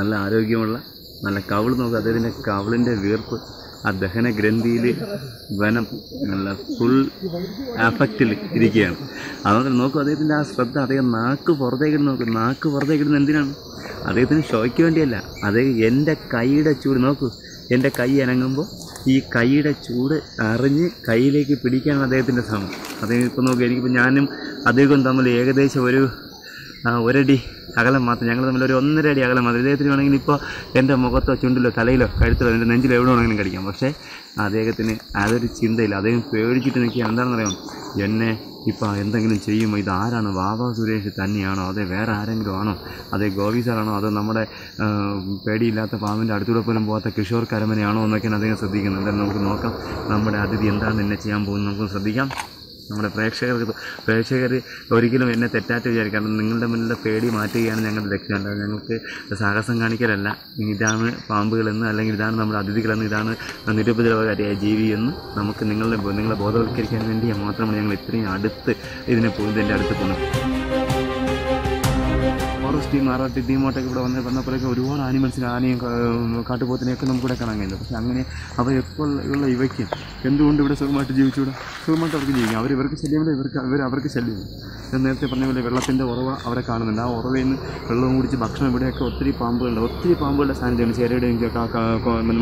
നല്ല ആരോഗ്യമുള്ള നല്ല കവിൾ നോക്കുക. അദ്ദേഹത്തിൻ്റെ കവിളിൻ്റെ വീർപ്പ് ആ ദഹന ഗ്രന്ഥിയിൽ വനം നല്ല ഫുൾ ആഫക്റ്റിൽ ഇരിക്കുകയാണ്. അതുകൊണ്ട് നോക്കും അദ്ദേഹത്തിൻ്റെ ആ ശ്രദ്ധ. അദ്ദേഹം നാക്ക് പുറത്തേക്കിടുന്ന നോക്കും. നാക്ക് പുറത്തേക്കിടുന്ന എന്തിനാണ്? അദ്ദേഹത്തിന് ഷോയ്ക്ക് വേണ്ടിയല്ല. അദ്ദേഹം എൻ്റെ കൈയുടെ ചൂട് നോക്കൂ. എൻ്റെ കൈ അനങ്ങുമ്പോൾ ഈ കൈയുടെ ചൂട് അറിഞ്ഞ് കൈയിലേക്ക് പിടിക്കാനാണ് അദ്ദേഹത്തിൻ്റെ ശ്രമം. അദ്ദേഹം ഇപ്പോൾ നോക്കുക, എനിക്കിപ്പോൾ ഞാനും അദ്ദേഹവും തമ്മിൽ ഏകദേശം ഒരടി അകലം മാത്രം, ഞങ്ങൾ തമ്മിൽ ഒരു 1.5 അടി അകലം മാത്രം. ഇദ്ദേഹത്തിന് വേണമെങ്കിൽ ഇപ്പോൾ എൻ്റെ മുഖത്തോ ചുണ്ടിലോ തലയിലോ കഴുത്തിലോ എൻ്റെ നെഞ്ചിലോ എവിടെ വേണമെങ്കിലും കടിക്കാം. പക്ഷേ അദ്ദേഹത്തിന് അതൊരു ചിന്തയില്ല. അദ്ദേഹം പേടിച്ചിട്ട് നിൽക്കുക. എന്താണെന്നറിയാം, എന്നെ ഇപ്പോൾ എന്തെങ്കിലും ചെയ്യുമോ, ഇതാരാണ്, വാവാ സുരേഷ് തന്നെയാണോ, അതേ വേറെ ആരെങ്കിലും ആണോ, അതേ ഗോപി സാറാണോ, അതോ നമ്മുടെ പേടിയില്ലാത്ത പാമ്പിൻ്റെ അടുത്തൂടെ പോലും പോകാത്ത കിഷോർ കരമനയാണോ എന്നൊക്കെയാണ് അദ്ദേഹം ശ്രദ്ധിക്കുന്നത്. എന്തായാലും നമുക്ക് നോക്കാം നമ്മുടെ അതിഥി എന്താണ് എന്നെ ചെയ്യാൻ പോകുന്നത്. നമുക്ക് ശ്രദ്ധിക്കാം. നമ്മുടെ പ്രേക്ഷകർ ഒരിക്കലും എന്നെ തെറ്റായിട്ട് വിചാരിക്കണം. നിങ്ങളുടെ മുന്നിലെ പേടി മാറ്റുകയാണ് ഞങ്ങളുടെ ലക്ഷ്യം. അല്ലാതെ ഞങ്ങൾക്ക് സാഹസം കാണിക്കലല്ല. ഇതാണ് പാമ്പുകളെന്ന്, അല്ലെങ്കിൽ ഇതാണ് നമ്മുടെ അതിഥികളെന്ന്, ഇതാണ് നിരുപദ്രവകാരിയായ ജീവിയെന്ന് നമുക്ക് നിങ്ങളെ ബോധവൽക്കരിക്കാൻ വേണ്ടി മാത്രമാണ് ഞങ്ങൾ ഇത്രയും അടുത്ത് ഇതിനെ പോകുന്നത്, എൻ്റെ അടുത്ത് പോകുന്നത്. ഫോറസ്റ്റ് ടീം, ആർആർടി ടീമോട്ടൊക്കെ ഇവിടെ വന്നപ്പോഴേക്കും ഒരുപാട് ആനിമൽസിന്, ആനയും കാട്ടുപോത്തിനെയൊക്കെ നമുക്കിവിടെ കാണാൻ കഴിയില്ല. പക്ഷേ അങ്ങനെ അവരെപ്പോൾ ഉള്ള ഇവയ്ക്ക് എന്തുകൊണ്ട് ഇവിടെ സുഖമായിട്ട് ജീവിച്ചുകൂടാ? സുഖമായിട്ട് അവർക്ക് ജീവിക്കാം. ഇവർക്ക് ശല്യമില്ല, അവർക്ക് ശല്യമില്ല. ഞാൻ നേരത്തെ പറഞ്ഞ പോലെ വെള്ളത്തിൻ്റെ ഉറവ അവരെ കാണുന്നുണ്ട്. ആ ഉറവയിൽ നിന്ന് വെള്ളം കുടിച്ച് ഭക്ഷണം, ഇവിടെയൊക്കെ ഒത്തിരി പാമ്പുകളുടെ സാന്നിധ്യമാണ്. ചേരയുടെയും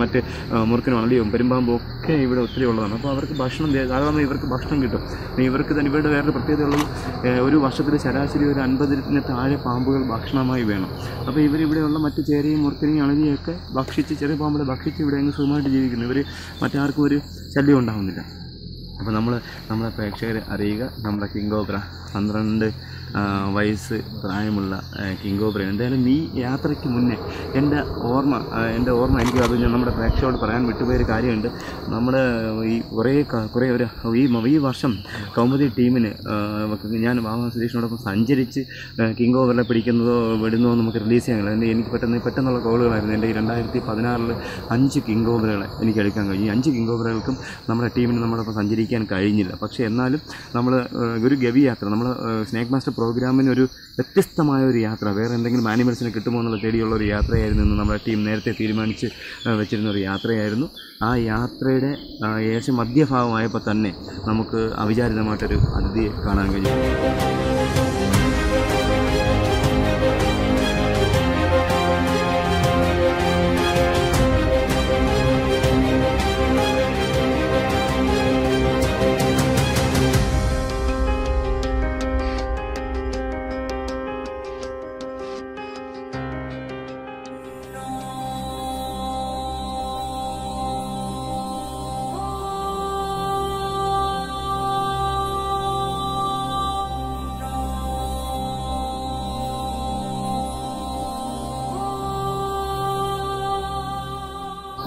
മറ്റ് മുറുക്കനും അള്ളിയും പെരുമ്പാമ്പും ഒക്കെ ഇവിടെ ഒത്തിരി ഉള്ളതാണ്. അപ്പോൾ അവർക്ക് ഭക്ഷണം, സാധാരണ ഇവർക്ക് ഭക്ഷണം കിട്ടും. ഇവർക്ക് തന്നെ ഇവരുടെ വേറെ പ്രത്യേകതയുള്ളത്, ഒരു വർഷത്തിൽ ശരാശരി ഒരു 50-ന് താഴെ പാമ്പുകൾ ഭക്ഷണമായി വേണം. അപ്പോൾ ഇവരിവിടെയുള്ള മറ്റ് ചേരയും മുറുക്കനെയും അളവിയൊക്കെ ഭക്ഷിച്ച്, ചെറിയ പാമ്പുകളെ ഭക്ഷിച്ച് ഇവിടെ അങ്ങ് സുഖമായിട്ട് ജീവിക്കുന്നു. ഇവർ മറ്റാർക്കും ഒരു ശല്യം ഉണ്ടാകുന്നില്ല. അപ്പോൾ നമ്മളെ പ്രേക്ഷകരെ അറിയുക, നമ്മുടെ കിങ് കോബ്ര 12 വയസ്സ് പ്രായമുള്ള കിങ് കോബ്ര. എന്തായാലും ഈ യാത്രയ്ക്ക് മുന്നേ എൻ്റെ ഓർമ്മ എനിക്ക് അത് ഞാൻ നമ്മുടെ പ്രേക്ഷകരോട് പറയാൻ വിട്ടുപോയൊരു കാര്യമുണ്ട്. നമ്മുടെ ഈ വർഷം കൗമുദി ടീമിന് ഞാൻ വാവാ സുരേഷിനോടൊപ്പം സഞ്ചരിച്ച് കിങ് കോബ്രയെ പിടിക്കുന്നതോ വിടുന്നതോ നമുക്ക് റിലീസ് ചെയ്യാൻ കഴിയില്ല. എനിക്ക് പെട്ടെന്നുള്ള കോളുകളായിരുന്നു. എൻ്റെ ഈ 2016 5 കിങ് കോബ്രകളെ എനിക്ക് എടുക്കാൻ കഴിഞ്ഞു. ഈ 5 കിങ് കോബ്രകൾക്കും നമ്മുടെ ടീമിന് നമ്മളൊപ്പം സഞ്ചരിക്കാൻ കഴിഞ്ഞില്ല. പക്ഷേ എന്നാലും നമ്മൾ ഒരു ഗവി യാത്ര, നമ്മൾ സ്നേക്ക് മാസ്റ്റർ പ്രോഗ്രാമിന് ഒരു വ്യത്യസ്തമായ ഒരു യാത്ര, വേറെ എന്തെങ്കിലും ആനിമൽസിനെ കിട്ടുമോ എന്നുള്ള തേടിയുള്ള ഒരു യാത്രയായിരുന്നു എന്ന് നമ്മുടെ ടീം നേരത്തെ തീരുമാനിച്ച് വെച്ചിരുന്ന ഒരു യാത്രയായിരുന്നു. ആ യാത്രയുടെ ഏകദേശം മധ്യഭാഗമായപ്പോൾ തന്നെ നമുക്ക് അവിചാരിതമായിട്ടൊരു അതിഥിയെ കാണാൻ കഴിഞ്ഞു.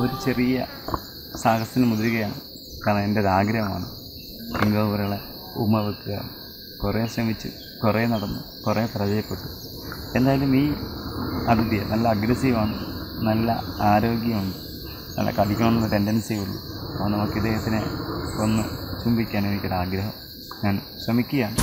ഒരു ചെറിയ സാഹസത്തിന് മുതിരുകയാണ്. കാരണം എൻ്റെ ഒരു ആഗ്രഹമാണ് കിങ് കോബ്രകളെ ഉമ്മ വെക്കുക. കുറേ ശ്രമിച്ചു, കുറേ നടന്നു, കുറേ പരാജയപ്പെട്ടു. എന്തായാലും ഈ അതിഥിയെ നല്ല അഗ്രസീവാണ്, നല്ല ആരോഗ്യമുണ്ട്, നല്ല കടിക്കണമെന്നുള്ള ടെൻഡൻസി ഉള്ളൂ. അപ്പോൾ നമുക്ക് ഇദ്ദേഹത്തിനെ ഒന്ന് ചുംബിക്കാൻ എനിക്കൊരാഗ്രഹം. ഞാൻ ശ്രമിക്കുകയാണ്.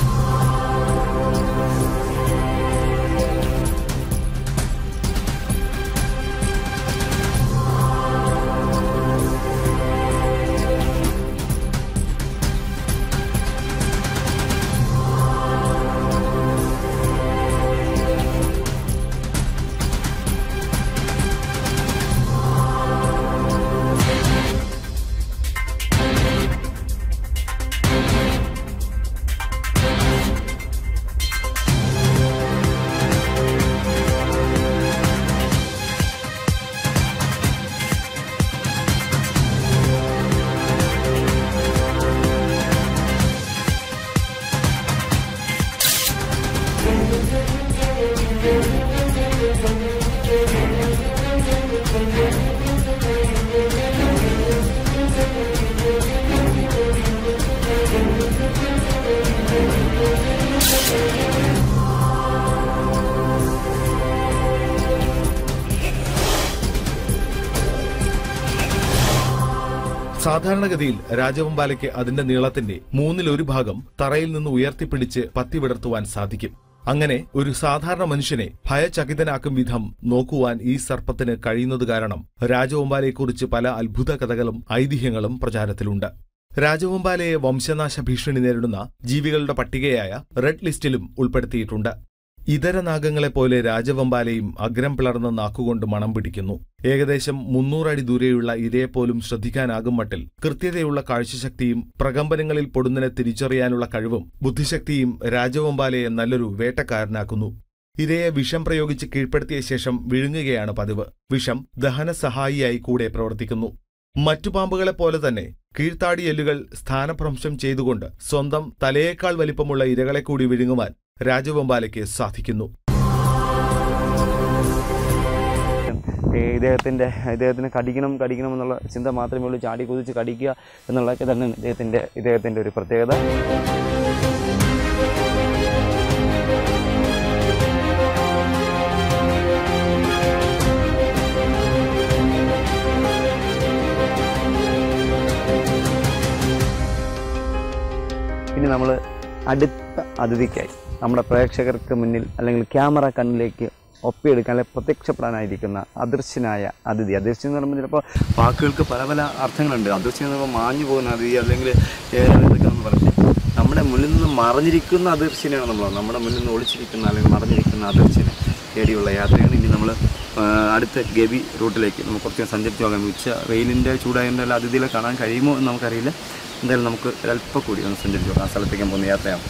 സാധാരണഗതിയിൽ രാജവെമ്പാലയ്ക്ക് അതിന്റെ നീളത്തിന്റെ 1/3 ഭാഗം തറയിൽ നിന്ന് ഉയർത്തിപ്പിടിച്ച് പത്തി വിടർത്തുവാൻ സാധിക്കും. അങ്ങനെ ഒരു സാധാരണ മനുഷ്യനെ ഭയചകിതനാക്കും വിധം നോക്കുവാൻ ഈ സർപ്പത്തിന് കഴിയുന്നത് കാരണം രാജവെമ്പാലയെക്കുറിച്ച് പല അത്ഭുത കഥകളും ഐതിഹ്യങ്ങളും പ്രചാരത്തിലുണ്ട്. രാജവെമ്പാലയെ വംശനാശ ഭീഷണി നേരിടുന്ന ജീവികളുടെ പട്ടികയായ റെഡ് ലിസ്റ്റിലും ഉൾപ്പെടുത്തിയിട്ടുണ്ട്. ഇതര നാഗങ്ങളെപ്പോലെ രാജവെമ്പാലയും അഗ്രം പിളർന്ന നാക്കുകൊണ്ട് മണം പിടിക്കുന്നു. ഏകദേശം 300 അടി ദൂരെയുള്ള ഇരയെപ്പോലും ശ്രദ്ധിക്കാനാകും മട്ടിൽ കൃത്യതയുള്ള കാഴ്ചശക്തിയും പ്രകമ്പനങ്ങളിൽ പൊടുന്നതിനെ തിരിച്ചറിയാനുള്ള കഴിവും ബുദ്ധിശക്തിയും രാജവെമ്പാലയെ നല്ലൊരു വേട്ടക്കാരനാക്കുന്നു. ഇരയെ വിഷം പ്രയോഗിച്ച് കീഴ്പ്പെടുത്തിയ ശേഷം വിഴുങ്ങുകയാണ് പതിവ്. വിഷം ദഹന സഹായിയായി കൂടെ പ്രവർത്തിക്കുന്നു. മറ്റു പാമ്പുകളെപ്പോലെ തന്നെ കീഴ്ത്താടി എല്ലുകൾ സ്ഥാനഭ്രംശം ചെയ്തുകൊണ്ട് സ്വന്തം തലയേക്കാൾ വലിപ്പമുള്ള ഇരകളെ കൂടി വിഴുങ്ങുവാൻ രാജവെമ്പാലയ്ക്ക് സാധിക്കുന്നു. ഇദ്ദേഹത്തിന് കടിക്കണം എന്നുള്ള ചിന്ത മാത്രമേ ഉള്ളൂ. ചാടി കുതിച്ച് കടിക്കുക എന്നുള്ളതൊക്കെ തന്നെ ഇദ്ദേഹത്തിൻ്റെ ഒരു പ്രത്യേകത. ഇനി നമ്മൾ അടുത്ത അതിഥിക്കായി നമ്മുടെ പ്രേക്ഷകർക്ക് മുന്നിൽ അല്ലെങ്കിൽ ക്യാമറ കണ്ണിലേക്ക് ഒപ്പിയെടുക്കാൻ അല്ലെങ്കിൽ പ്രത്യക്ഷപ്പെടാനായിരിക്കുന്ന അദൃശ്യനായ അതിഥി. അദൃശ്യം എന്ന് പറയുമ്പോൾ ചിലപ്പോൾ വാക്കുകൾക്ക് പല പല അർത്ഥങ്ങളുണ്ട്. അദൃശ്യം എന്ന് പറയുമ്പോൾ മാഞ്ഞു പോകുന്ന അതിഥി അല്ലെങ്കിൽ ഏതൊക്കെയാണെന്ന് പറഞ്ഞ് നമ്മുടെ മുന്നിൽ നിന്ന് മറഞ്ഞിരിക്കുന്ന അദൃശ്യനെയാണ് നമ്മുടെ മുന്നിൽ നിന്ന് ഒളിച്ചിരിക്കുന്ന അല്ലെങ്കിൽ മറഞ്ഞിരിക്കുന്ന അദൃശ്യനെ തേടിയുള്ള യാത്രയാണ്. ഇനി നമ്മൾ അടുത്ത ഗവി റൂട്ടിലേക്ക് നമുക്ക് കുറച്ച് സഞ്ചരിച്ച് പോകാം. വെയിലിൻ്റെ ചൂടായതിൻ്റെ അതിഥികളെ കാണാൻ കഴിയുമോ എന്ന് നമുക്കറിയില്ല. എന്തായാലും നമുക്ക് ഒരല്പം കൂടി ഒന്ന് സഞ്ചരിച്ചു പോകാം. ആ സ്ഥലത്തേക്ക് പോകുന്ന യാത്രയാണ്.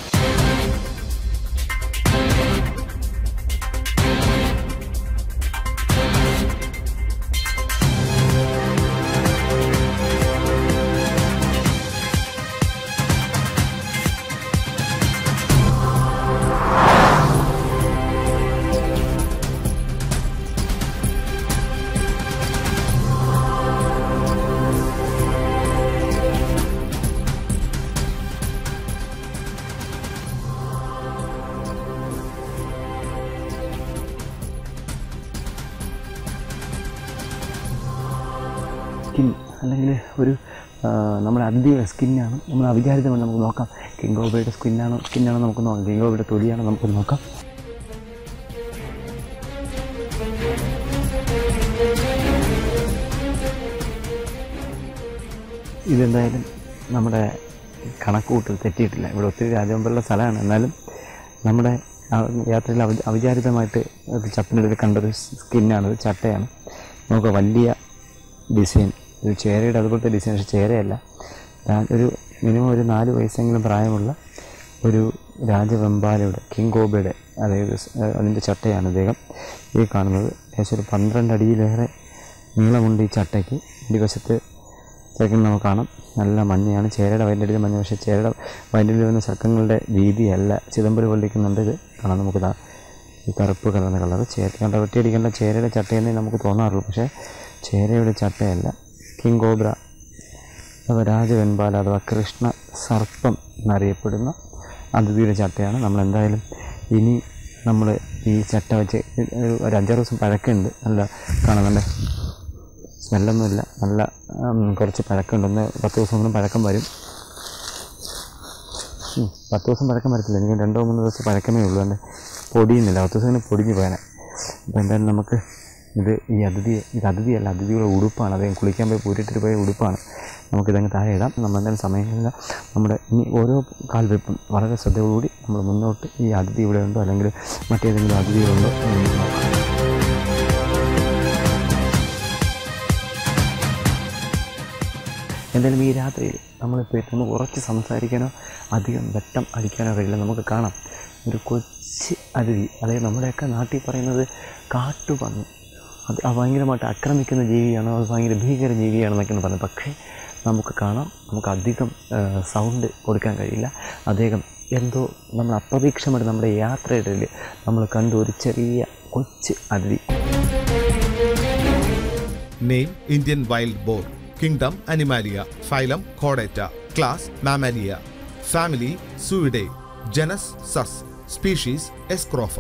അല്ലെങ്കിൽ ഒരു നമ്മുടെ അതിഥിയുടെ സ്കിന്നാണ് നമ്മൾ അവിചാരിതമായി നമുക്ക് നോക്കാം. കിങ് കോബ്രയുടെ സ്കിന്നാണോ നമുക്ക് നോക്കാം. കിങ് കോബ്രയുടെ തൊലിയാണോ നമുക്ക് നോക്കാം. ഇതെന്തായാലും നമ്മുടെ കണക്കുകൂട്ടൽ തെറ്റിയിട്ടില്ല. ഇവിടെ ഒത്തിരി രാജവെമ്പാലയുടെ സ്ഥലമാണ്. എന്നാലും നമ്മുടെ യാത്രയിൽ അവിചാരിതമായിട്ട് ചപ്പിനെടുത്ത് കണ്ടൊരു സ്കിന്നാണ്, ചട്ടയാണ്. നമുക്ക് വലിയ ഡിസൈൻ, ഒരു ചേരയുടെ അതുപോലത്തെ ഡിസൈൻ. പക്ഷേ ചേരയല്ല, ഒരു മിനിമം ഒരു 4 വയസ്സെങ്കിലും പ്രായമുള്ള ഒരു രാജവെമ്പാലയുടെ കിങ് കോബ്രയുടെ അതായത് അതിൻ്റെ ചട്ടയാണ് ഇദ്ദേഹം ഈ കാണുന്നത്. ഏകദേശം ഒരു 12 അടിയിലേറെ നീളമുണ്ട് ഈ ചട്ടയ്ക്ക്. ഇരുവശത്ത് ചേർക്കുന്ന നമുക്ക് കാണാം നല്ല മഞ്ഞയാണ്. ചേരയുടെ വയലിൻ്റെ മഞ്ഞ, പക്ഷേ ചേരയുടെ വയലിൽ വരുന്ന ശർക്കങ്ങളുടെ രീതിയല്ല. ചിദംബരം കൊള്ളിക്കുന്നുണ്ട്. ഇത് കാണാം നമുക്ക് ഈ കറുപ്പ് കലർന്ന കളർ. കണ്ട വെട്ടിയടിക്കേണ്ട ചേരയുടെ ചട്ടയെന്നേ നമുക്ക് തോന്നാറുള്ളൂ. പക്ഷേ ചേരയുടെ ചട്ടയല്ല. കിങ് കോബ്ര അഥവാ രാജവെമ്പാല അഥവാ കൃഷ്ണ സർപ്പം എന്നറിയപ്പെടുന്ന അതിഥിയുടെ ചട്ടയാണ്. നമ്മളെന്തായാലും ഇനി നമ്മൾ ഈ ചട്ട വെച്ച് ഒരു 5-6 ദിവസം പഴക്കമുണ്ട്. നല്ല കാണുന്നുണ്ട്, സ്മെല്ലൊന്നുമില്ല, നല്ല കുറച്ച് പഴക്കമുണ്ട്. 10 ദിവസം പഴക്കം വരും. 10 ദിവസം പഴക്കം വരത്തില്ല, എനിക്ക് 2-3 ദിവസം പഴക്കമേ ഉള്ളൂ. എൻ്റെ പൊടിയുന്നില്ല, 10 ദിവസം പൊടിഞ്ഞ് പോയാൽ. അപ്പോൾ എന്തായാലും നമുക്ക് ഈ അതിഥിയല്ല, അതിഥിയുടെ ഉടുപ്പാണ്. അദ്ദേഹം കുളിക്കാൻ പോയി പൂരിട്ടിട്ട് പോയ ഉടുപ്പാണ്. നമുക്കിതങ്ങ് താഴെ ഇടാം. നമ്മളെന്തായാലും സമയങ്ങളില്ല, നമ്മുടെ ഇനി ഓരോ കാൽവെപ്പും വളരെ ശ്രദ്ധയോടുകൂടി നമ്മൾ മുന്നോട്ട് ഈ അതിഥി ഇവിടെ ഉണ്ടോ അല്ലെങ്കിൽ മറ്റേതെങ്കിലും അതിഥികളുണ്ടോ എന്ന് നോക്കാം. എന്തായാലും ഈ രാത്രിയിൽ നമ്മളിപ്പോൾ നമുക്ക് ഉറച്ച് സംസാരിക്കാനോ അധികം വെട്ടം അടിക്കാനോ കഴിയില്ല. നമുക്ക് കാണാം ഒരു കൊച്ചു അതിഥി, അതായത് നമ്മുടെയൊക്കെ നാട്ടിൽ പറയുന്നത് കാട്ടുപന്നി. അത് ഭയങ്കരമായിട്ട് ആക്രമിക്കുന്ന ജീവിയാണ്, അത് ഭയങ്കര ഭീകര ജീവിയാണെന്നൊക്കെയാണ് പറയുന്നത്. പക്ഷേ നമുക്ക് കാണാം, നമുക്ക് അധികം സൗണ്ട് കൊടുക്കാൻ കഴിയില്ല. അദ്ദേഹം എന്തോ നമ്മൾ അപ്രതീക്ഷിതമായിട്ട് നമ്മുടെ യാത്രയിടയിൽ നമ്മൾ കണ്ട ഒരു ചെറിയ കൊച്ചു അതിഥി. Name Indian wild boar. Kingdom animalia. Phylum കോഡേറ്റ. Class mammalia. Family suidae. Genus sus. Species scrofa.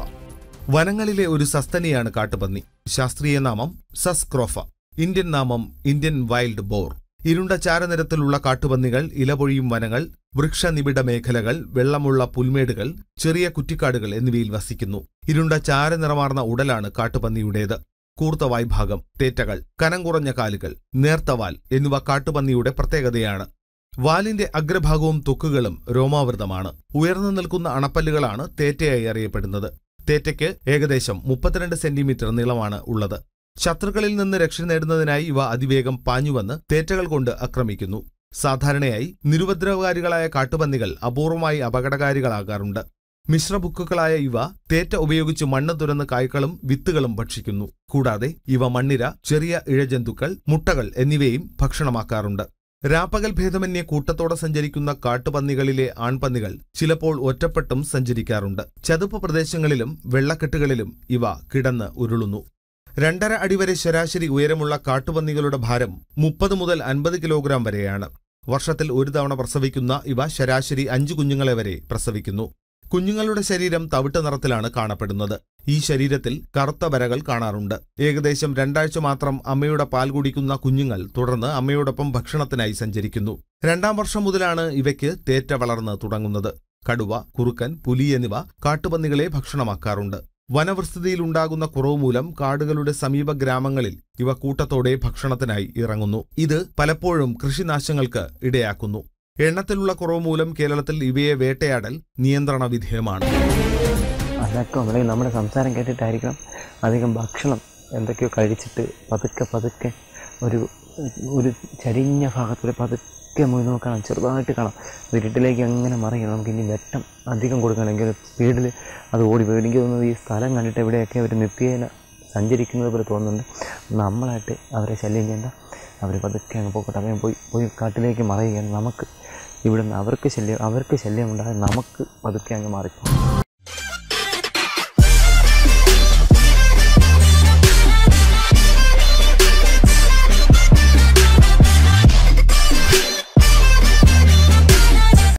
വനങ്ങളിലെ ഒരു സസ്തനിയാണ് കാട്ടുപന്നി. ശാസ്ത്രീയ നാമം സസ്ക്രോഫ. ഇന്ത്യൻ നാമം ഇന്ത്യൻ വൈൽഡ് ബോർ. ഇരുണ്ട ചാരനിറത്തിലുള്ള കാട്ടുപന്നികൾ ഇലപൊഴിയും വനങ്ങൾ, വൃക്ഷനിബിഡ മേഖലകൾ, വെള്ളമുള്ള പുൽമേടുകൾ, ചെറിയ കുറ്റിക്കാടുകൾ എന്നിവയിൽ വസിക്കുന്നു. ഇരുണ്ട ചാരനിറമാർന്ന ഉടലാണ് കാട്ടുപന്നിയുടേത്. കൂർത്ത വായ്ഭാഗം, തേറ്റകൾ, കനം കുറഞ്ഞ കാലുകൾ, നേർത്തവാൽ എന്നിവ കാട്ടുപന്നിയുടെ പ്രത്യേകതയാണ്. വാലിന്റെ അഗ്രഭാഗവും ത്വക്കുകളും രോമാവൃതമാണ്. ഉയർന്നു നിൽക്കുന്ന അണപ്പല്ലുകളാണ് തേറ്റയായി അറിയപ്പെടുന്നത്. തേറ്റയ്ക്ക് ഏകദേശം 32 സെന്റിമീറ്റർ നീളമാണ് ഉള്ളത്. ശത്രുക്കളിൽ നിന്ന് രക്ഷ നേടുന്നതിനായി ഇവ അതിവേഗം പാഞ്ഞുവന്ന് തേറ്റകൾ കൊണ്ട് ആക്രമിക്കുന്നു. സാധാരണയായി നിരുപദ്രവകാരികളായ കാട്ടുപന്നികൾ അപൂർവമായി അപകടകാരികളാകാറുണ്ട്. മിശ്രഭുക്കുകളായ ഇവ തേറ്റ ഉപയോഗിച്ച് മണ്ണ് തുരന്ന് കായ്ക്കളും വിത്തുകളും ഭക്ഷിക്കുന്നു. കൂടാതെ ഇവ മണ്ണിര, ചെറിയ ഇഴജന്തുക്കൾ, മുട്ടകൾ എന്നിവയും ഭക്ഷണമാക്കാറുണ്ട്. രാപ്പകൽ ഭേദമന്യേ കൂട്ടത്തോടെ സഞ്ചരിക്കുന്ന കാട്ടുപന്നികളിലെ ആൺപന്നികൾ ചിലപ്പോൾ ഒറ്റപ്പെട്ടും സഞ്ചരിക്കാറുണ്ട്. ചതുപ്പ് പ്രദേശങ്ങളിലും വെള്ളക്കെട്ടുകളിലും ഇവ കിടന്ന് ഉരുളുന്നു. 2.5 അടി വരെ ശരാശരി ഉയരമുള്ള കാട്ടുപന്നികളുടെ ഭാരം 30 മുതൽ 50 കിലോഗ്രാം വരെയാണ്. വർഷത്തിൽ ഒരു തവണ പ്രസവിക്കുന്ന ഇവ ശരാശരി 5 കുഞ്ഞുങ്ങളെ വരെ പ്രസവിക്കുന്നു. കുഞ്ഞുങ്ങളുടെ ശരീരം തവിട്ട് നിറത്തിലാണ് കാണപ്പെടുന്നത്. ഈ ശരീരത്തിൽ കറുത്ത വരകൾ കാണാറുണ്ട്. ഏകദേശം 2 ആഴ്ച മാത്രം അമ്മയുടെ പാൽ കുടിക്കുന്ന കുഞ്ഞുങ്ങൾ തുടർന്ന് അമ്മയോടൊപ്പം ഭക്ഷണത്തിനായി സഞ്ചരിക്കുന്നു. 2ാം വർഷം മുതലാണ് ഇവയ്ക്ക് തേറ്റ വളർന്ന് തുടങ്ങുന്നത്. കടുവ, കുറുക്കൻ, പുലി എന്നിവ കാട്ടുപന്നികളെ ഭക്ഷണമാക്കാറുണ്ട്. വനവൃസ്ഥിതിയിലുണ്ടാകുന്ന കുറവ് മൂലം കാടുകളുടെ സമീപ ഗ്രാമങ്ങളിൽ ഇവ കൂട്ടത്തോടെ ഭക്ഷണത്തിനായി ഇറങ്ങുന്നു. ഇത് പലപ്പോഴും കൃഷിനാശങ്ങൾക്ക് ഇടയാക്കുന്നു. എണ്ണത്തിലുള്ള കുറവ് മൂലം കേരളത്തിൽ ഇവയെ വേട്ടയാടൽ നിയന്ത്രണ വിധേയമാണ്. അതൊക്കെ നമ്മുടെ സംസാരം കേട്ടിട്ടായിരിക്കണം. അധികം ഭക്ഷണം എന്തൊക്കെയോ കഴിച്ചിട്ട് പതുക്കെ ഒരു ചരിഞ്ഞ ഭാഗത്തൂടെ പതുക്കെ പോയി നോക്കണം. ചെറുതായിട്ട് കാണാം. വീട്ടിലേക്ക് അങ്ങനെ മറിയണം. നമുക്ക് ഇനി വെട്ടം അധികം കൊടുക്കണമെങ്കിൽ സ്പീഡിൽ അത് ഓടി പോയി. എനിക്ക് തോന്നുന്നത് ഈ സ്ഥലം കണ്ടിട്ട് എവിടെയൊക്കെ അവർ നിത്യേന സഞ്ചരിക്കുന്നത് പോലെ തോന്നുന്നുണ്ട്. നമ്മളായിട്ട് അവരെ ശല്യം ചെയ്യേണ്ട. അവർ പതുക്കെ അങ്ങ് പോകട്ടെ. അവൻ പോയി കാട്ടിലേക്ക് മറിയുകയാണ്. നമുക്ക് ഇവിടുന്ന് അവർക്ക് ശല്യം ഉണ്ടാകാൻ നമുക്ക് പതുക്കെ അങ്ങ് മാറിപ്പോകും.